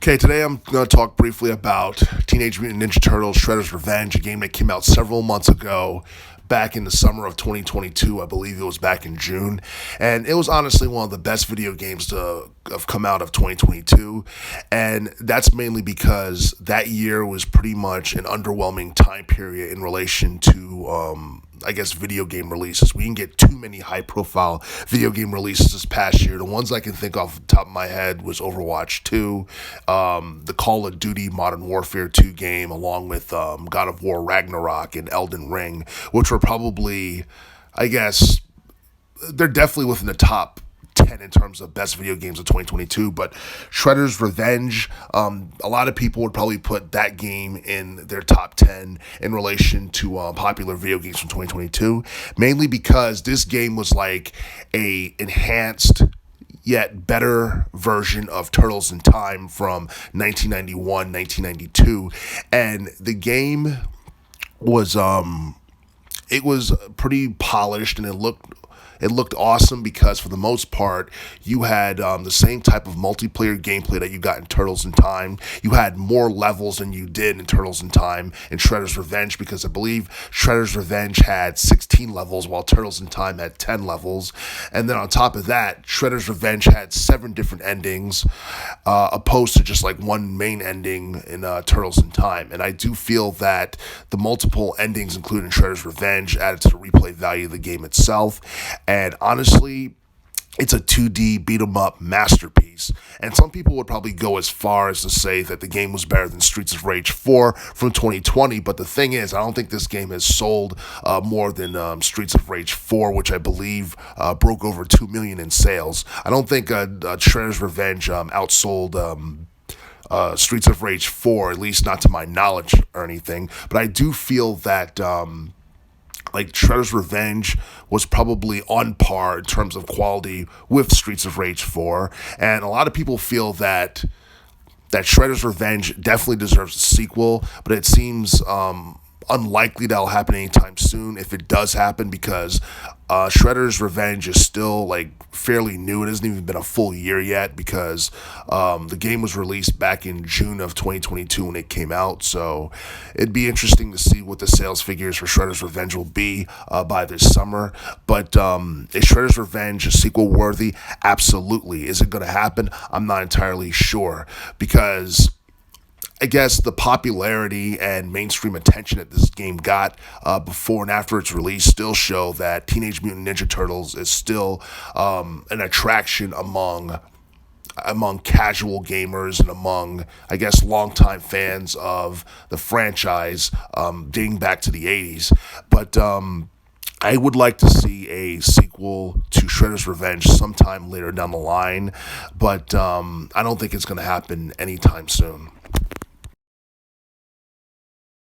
Okay, today I'm going to talk briefly about Teenage Mutant Ninja Turtles Shredder's Revenge, a game that came out several months ago, back in the summer of 2022. I believe it was back in June. And it was honestly one of the best video games to have come out of 2022. And that's mainly because that year was pretty much an underwhelming time period in relation to video game releases. We didn't get too many high-profile video game releases this past year. The ones I can think off the top of my head was Overwatch 2, the Call of Duty Modern Warfare 2 game, along with God of War Ragnarok and Elden Ring, which were probably, they're definitely within the top 10 in terms of best video games of 2022, but Shredder's Revenge, a lot of people would probably put that game in their top 10 in relation to popular video games from 2022, mainly because this game was like a enhanced yet better version of Turtles in Time from 1991, 1992, and the game was it was pretty polished, and it looked awesome because, for the most part, you had the same type of multiplayer gameplay that you got in Turtles in Time. You had more levels than you did in Turtles in Time and Shredder's Revenge, because I believe Shredder's Revenge had 16 levels while Turtles in Time had 10 levels. And then on top of that, Shredder's Revenge had 7 different endings, opposed to just like one main ending in Turtles in Time. And I do feel that the multiple endings included in Shredder's Revenge added to the replay value of the game itself. And honestly, it's a 2D beat-em-up masterpiece. And some people would probably go as far as to say that the game was better than Streets of Rage 4 from 2020. But the thing is, I don't think this game has sold more than Streets of Rage 4, which I believe broke over 2 million in sales. I don't think Shredder's Revenge outsold Streets of Rage 4, at least not to my knowledge or anything. But I do feel that Shredder's Revenge was probably on par in terms of quality with Streets of Rage 4, and a lot of people feel that Shredder's Revenge definitely deserves a sequel, but it seems unlikely that'll happen anytime soon if it does happen, because Shredder's Revenge is still fairly new. It hasn't even been a full year yet, because the game was released back in June of 2022 when it came out. So it'd be interesting to see what the sales figures for Shredder's Revenge will be by this summer. But is Shredder's Revenge sequel worthy? Absolutely. Is it going to happen? I'm not entirely sure, because I guess the popularity and mainstream attention that this game got before and after its release still show that Teenage Mutant Ninja Turtles is still an attraction among casual gamers and among, longtime fans of the franchise dating back to the 80s. But I would like to see a sequel to Shredder's Revenge sometime later down the line, but I don't think it's going to happen anytime soon.